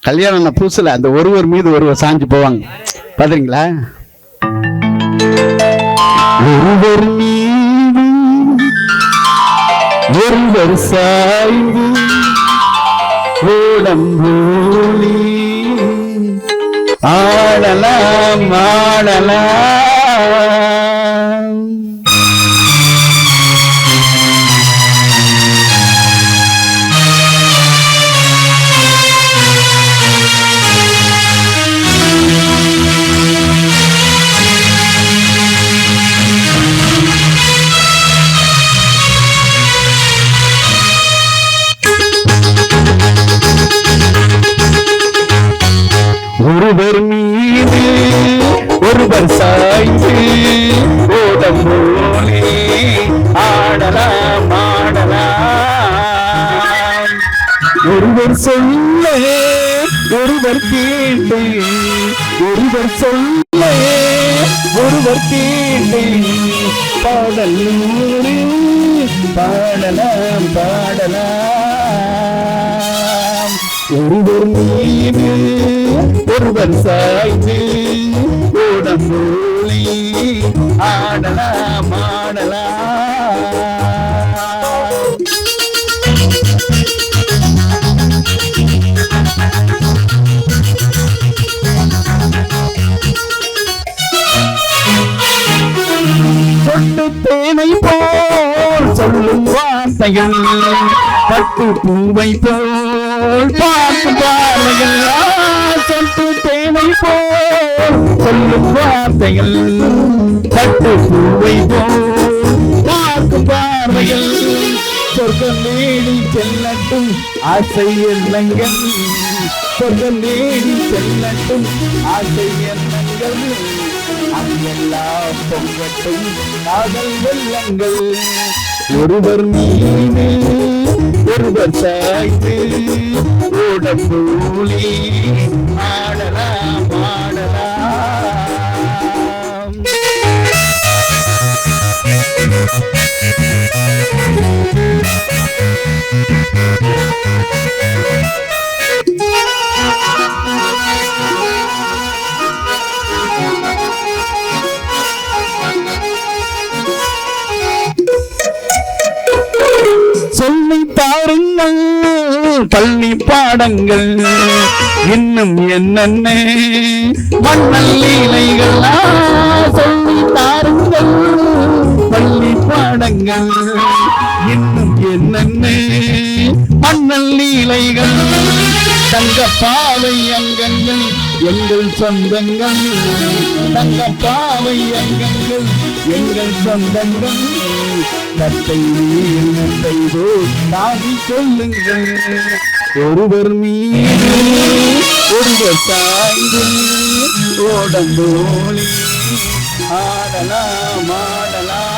கல்யாணம் புதுசுல அந்த ஒருவர் மீது ஒருவர் சாஞ்சு போவாங்க பாத்தீங்களா? ஒருவர் மீது ஒருவர் சாய்ந்து ஓடம்பூலி ஆடலாம் ஆடலாம். ஒருவர் மீது ஒருவர் சாய்ந்து ஓடம் போலே ஆடலாம் ஆடலாம். ஒருவர் சொல்ல ஒருவர் கேட்டு ஒருவர் சொல்ல ஒருவர் கேட்டு பாடல் நூறு பாடலாம் பாடலாம். ஒருவர் மீது ஒருவர் சாய்ந்து ஓடம் போலே ஆடலாம் ஆடலாம். சொட்டு தேனை போல் சொல்லும் வார்த்தைகள் பட்டு பூவை போல் பார்க்கும் பார்வைகள். சொட்டு தேனை போல் சொல்லும் வார்த்தைகள் பட்டு பூவை போல் பார்க்கும் பார்வைகள். சொர்க்கம் தேடி செல்லட்டும் ஆசை எண்ணங்கள் சொர்க்கம் தேடி செல்லட்டும் ஆசை எண்ணங்கள். அங்கெல்லாம் பொங்கட்டும் காதல் வெள்ளங்கள். ஒருவர் மீது ஒருவர் சாய்ந்து ஓடம் போலே ஆடலாம் ஆடலாம். சொல்லி பாருங்கள் பள்ளி பாடங்கள் இன்னும் என்னென்ன மண்ணல் லீலைகள். சொல்லி பாருங்கள் பள்ளி பாடங்கள் இன்னும் என்னென்ன மண்ணல் லீலைகள். தங்க பாவை அங்கங்கள் எங்கள் சொந்தங்கள் தங்க பாவை அங்கங்கள் எங்கள் சொந்தங்கள். தத்தை நீட்டை தாவி சொல்லுங்கள். ஒருவர் மீது ஒருவர் சாய்ந்து ஓடம் போலே ஆடலாம் ஆடலாம்.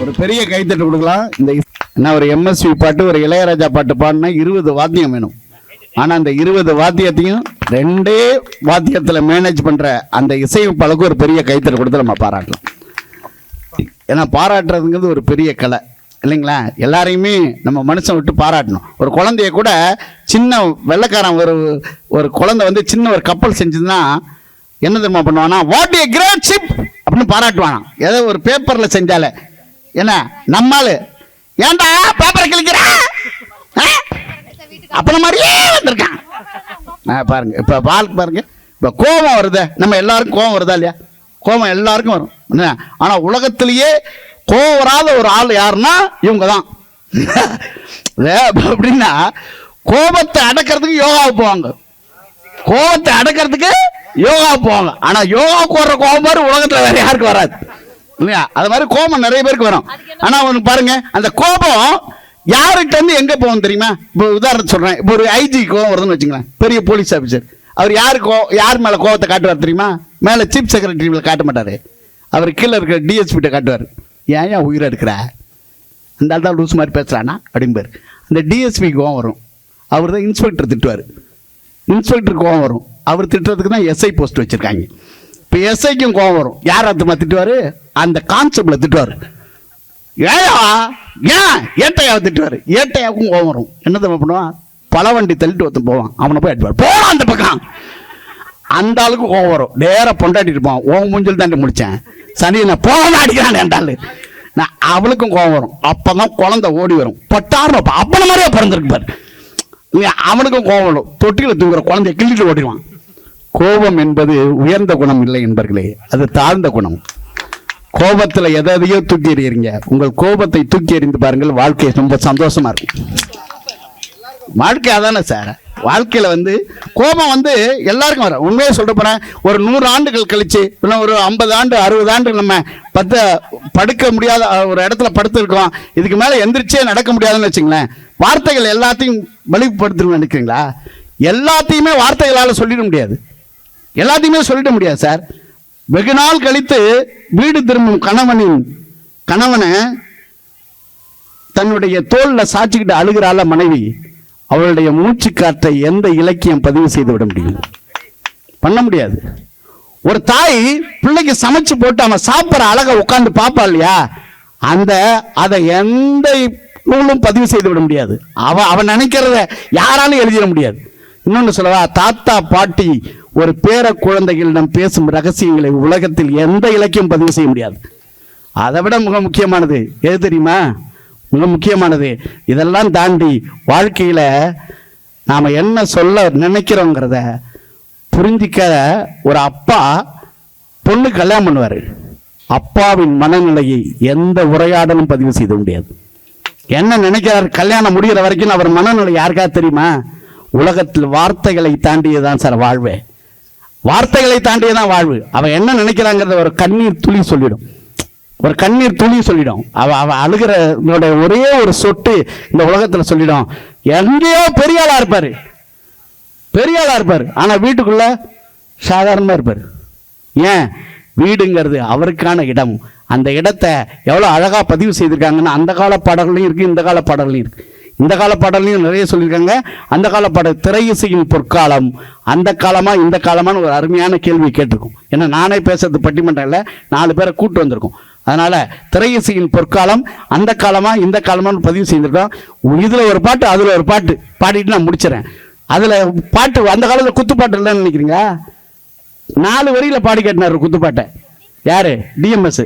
ஒரு பெரிய கைத்தட்டு கொடுக்கலாம். இந்த என்ன ஒரு எம்எஸ்வி பாட்டு ஒரு இளையராஜா பாட்டு பாடினா 20 வாத்தியம் வேணும். ஆனா அந்த 20 வாத்தியத்தையும் 2 வாத்தியத்துல மேனேஜ் பண்ற அந்த இசையமைப்பாளருக்கு ஒரு பெரிய கைத்தட்டு கொடுத்து நம்ம பாராட்டலாம். ஏன்னா பாராட்டுறதுங்கிறது ஒரு பெரிய கலை இல்லைங்களா? எல்லாரையுமே நம்ம மனுஷன் விட்டு பாராட்டணும். ஒரு குழந்தைய கூட சின்ன வெள்ளைக்காரன் ஒரு குழந்தை வந்து சின்ன ஒரு கப்பல் செஞ்சதுன்னா என்ன தெரியுமா பண்ணுவானா? வாட் ஏ கிரேட் ஷிப் அப்படின்னு பாராட்டுவானா. ஏதோ ஒரு பேப்பர்ல செஞ்சாலே என்ன நம்மால ஏன்டா பேப்பரை கிழிக்கிற அப்பன மாதிரியே வந்திருக்கான் பாருங்க. இப்ப பாருங்க, இப்ப கோபம் வருது, நம்ம எல்லாருக்கும் கோபம் வருதா இல்லையா? கோபம் எல்லாருக்கும் வரும். ஆனா உலகத்திலேயே கோபம் வராத ஒரு ஆள் யாருன்னா இவங்க தான். அப்படின்னா கோபத்தை அடக்கிறதுக்கு யோகாவுக்கு போவாங்க, கோபத்தை அடக்கிறதுக்கு யோகாவுக்கு போவாங்க. ஆனா யோகாவுக்கு வர்ற கோபம் மாதிரி உலகத்துல வேற யாருக்கும் வராது இல்லையா? அது மாதிரி கோபம் நிறைய பேருக்கு வரும். ஆனா அவனுக்கு பாருங்க, அந்த கோபம் யார்கிட்ட இருந்து எங்க போகும் தெரியுமா? இப்போ உதாரணம் சொல்றேன். இப்போ ஒரு ஐஜி கோபம் வருதுன்னு வச்சுங்களேன், பெரிய போலீஸ் ஆஃபீஸர். அவர் யார் மேல கோபத்தை காட்டுவார் தெரியுமா? மேல சீஃப் செக்ரட்டரி மேல காட்ட மாட்டாரு, அவர் கீழே இருக்கிற டிஎஸ்பிட்ட காட்டுவார். ஏன் உயிரை எடுக்கிற அந்த ஆள் தான் லூஸ் மாதிரி பேசுறானா அப்படிம்பாரு. அந்த டிஎஸ்பி கோபம் வரும். அவர் தான் இன்ஸ்பெக்டர் திட்டுவார். இன்ஸ்பெக்டர் கோவம் வரும், அவர் திட்டுறதுக்கு தான் எஸ்ஐ போஸ்ட் வச்சுருக்காங்க. இப்போ எஸ்ஐக்கும் கோவம் வரும், யார் அத்தமா திட்டுவார்? அந்த கான்ஸ்டபிளை திட்டுவார். ஏயா ஏன் ஏட்டையாவை திட்டுவார். ஏட்டையாவுக்கும் கோவம் வரும். என்ன தப்பு பண்ணுவான்? பல வண்டி தள்ளிட்டு ஒருத்தன் போவான், அவனை போய் அடிப்பார், போவான் அந்த பக்கம். அந்த ஆளுக்கு கோவம் வரும், நேராக பொண்டாட்டிட்டு இருப்பான், ஓ மூஞ்சில் தாண்டி முடித்தேன் சனி நான் போவான் அடிக்கிறான் என்றாள். நான் அவளுக்கும் கோவம் வரும். அப்போதான் குழந்தை ஓடி வரும், பட்டாரம் அப்பனை மாதிரியே பிறந்திருப்பார். அவனுக்கும் கோபம் வரும், தொட்டியில் தூங்குற குழந்தைய கிள்ளிட்டு ஓடிடுவான். கோபம் என்பது உயர்ந்த குணம் இல்லை என்பர்களே, அது தாழ்ந்த குணம். கோபத்தில் எதையோ தூக்கி எறியறீங்க. உங்கள் கோபத்தை தூக்கி எறிந்து பாருங்கள், வாழ்க்கை ரொம்ப சந்தோஷமா இருக்கும். வாழ்க்கை அதானே சார். வாழ்க்கையில் கோபம் எல்லாருக்கும் வரும். உண்மையை சொல்ல போறேன், ஒரு 100 ஆண்டுகள் கழிச்சு, இன்னும் ஒரு 50 ஆண்டு 60 ஆண்டு நம்ம படுக்க முடியாத ஒரு இடத்துல படுத்துருக்கோம், இதுக்கு மேலே எந்திரிச்சே நடக்க முடியாதுன்னு வச்சுங்களேன். வார்த்தைகள் எல்லாத்தையும் வெளிப்படுத்தணும்னு நினைக்கிறீங்களா? எல்லாத்தையுமே வார்த்தைகளால் சொல்லிட முடியாது, எல்லாத்தையுமே சொல்லிட முடியாது சார். வெகு நாள் கழித்து வீடு திரும்பும் கணவனை தன்னுடைய தோல்ல சாட்சிக்கிட்டு அழுகிறாள மனைவி, அவளுடைய மூச்சு காற்றை எந்த இலக்கியம் பதிவு செய்து விட முடியும்? பண்ண முடியாது. ஒரு தாய் பிள்ளைக்கு சமைச்சு போட்டு அவன் சாப்பிட்ற அழகை உட்காந்து பார்ப்பா இல்லையா, அதை எந்த நூலும் பதிவு செய்து விட முடியாது. அவன் நினைக்கிறத யாராலும் எழுதிட முடியாது. இன்னொன்று சொல்லவா, தாத்தா பாட்டி ஒரு பேர குழந்தைகளிடம் பேசும் ரகசியங்களை உலகத்தில் எந்த இலக்கியம் பதிவு செய்ய முடியாது. அதை விட மிக முக்கியமானது எது தெரியுமா? மிக முக்கியமானது, இதெல்லாம் தாண்டி வாழ்க்கையில நாம என்ன சொல்ல நினைக்கிறோங்கிறத புரிஞ்சிக்க ஒரு அப்பா பொண்ணு கல்யாணம் பண்ணுவாரு. அப்பாவின் மனநிலையை எந்த உரையாடலும் பதிவு செய்த முடியாது. என்ன நினைக்கிறார் கல்யாணம் முடிகிற வரைக்கும் அவர் மனநிலை யாருக்காவது தெரியுமா? உலகத்தில் வார்த்தைகளை தாண்டியதான் சார் வாழ்வே. வார்த்தைகளை தாண்டியதான் வாழ்வு. அவன் என்ன நினைக்கிறாங்கிறத ஒரு கண்ணீர் துளி சொல்லிடும், ஒரு கண்ணீர் துளி சொல்லிடும். அவ அழுகிற ஒரே ஒரு சொட்டு இந்த உலகத்துல சொல்லிடும். எங்கேயோ பெரிய ஆளா இருப்பாரு, பெரிய ஆளா இருப்பாரு, ஆனா வீட்டுக்குள்ள சாதாரணமா இருப்பாரு. ஏன்? வீடுங்கிறது அவருக்கான இடம். அந்த இடத்தை எவ்வளவு அழகா பதிவு செய்திருக்காங்கன்னா, அந்த கால பாடல்களையும் இருக்கு, இந்த கால பாடல்களையும் இருக்கு. இந்த கால பாடல்லையும் நிறைய சொல்லியிருக்காங்க. அந்த கால பாடல் திரையிசையின் பொற்காலம், அந்த காலமா இந்த காலமான ஒரு அருமையான கேள்வி கேட்டிருக்கும். ஏன்னா நானே பேசுறது பட்டிமன்றம் இல்லை, 4 பேரை கூட்டு வந்திருக்கோம். அதனால திரையிசையின் பொற்காலம், அந்த காலமா இந்த காலமானு பதிவு செய்திருக்கோம். இதுல ஒரு பாட்டு அதுல ஒரு பாட்டு பாடிட்டு நான் முடிச்சிடறேன். அதுல பாட்டு அந்த காலத்துல குத்துப்பாட்டு இல்லைன்னு நினைக்கிறீங்க? 4 வரியில பாடி கேட்டினாரு குத்துப்பாட்டை. யாரு? டிஎம்எஸ்.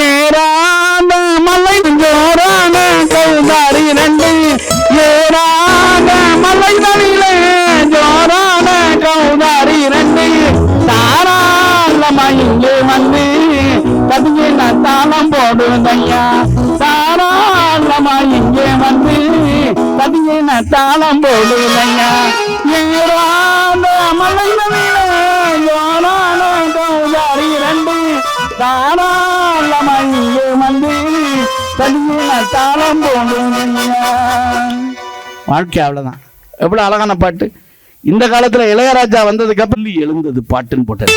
ஏரான மலை ஜோரான கௌதாரி 2, ஏரான மலை நதியிலே ஜோரான கௌதாரி 2, தாராளமா இங்கே பதியே நான் தாளம் போடுதையா, தாராளமா இங்கே பதியே நான் தாளம் போடுதையா, ஏரான மலை நதியிலே ஜோரான கௌதாரி 2, தாராளமா இங்கே பதியே நான் தாளம் போடுதையா. வாழ்க்கை அவ்வளவுதான். எவ்வளவு அழகான பாட்டு. இந்த காலத்துல இளையராஜா வந்ததுக்கு அப்புறம் எழுந்தது பாட்டுன்னு போட்டது.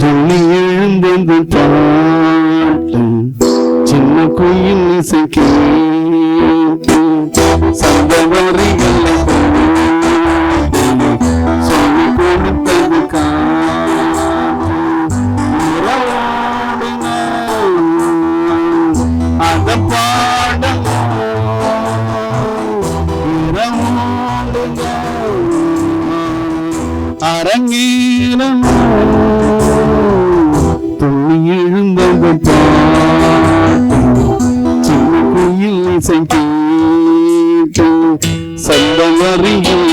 துள்ளி எழுந்தது பாட்டு, சின்ன குயில் இசை கேட்டு, சந்த வரிகள் அரங்கேறும் துள்ளி எழுந்தது பாட்டு, சின்ன குயில் இசை கேட்டு, சந்த வரிகள்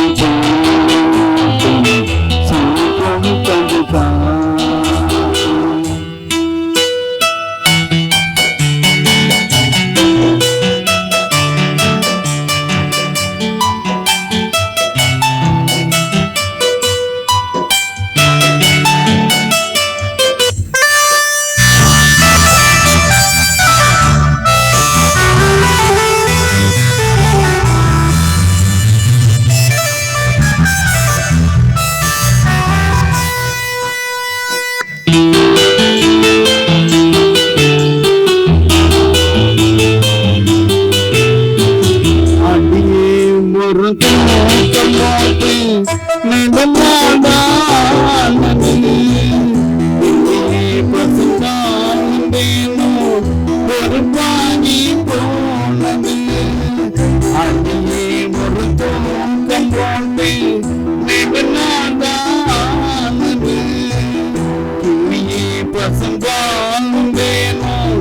பசும்பால் வேணும்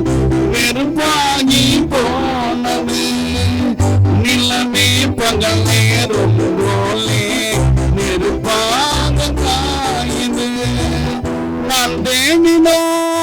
வெறுப்பாகி போனது. நிலவே பகல் நேரும் போலே நெருப்பாக காயுது. நான் தேடினோம்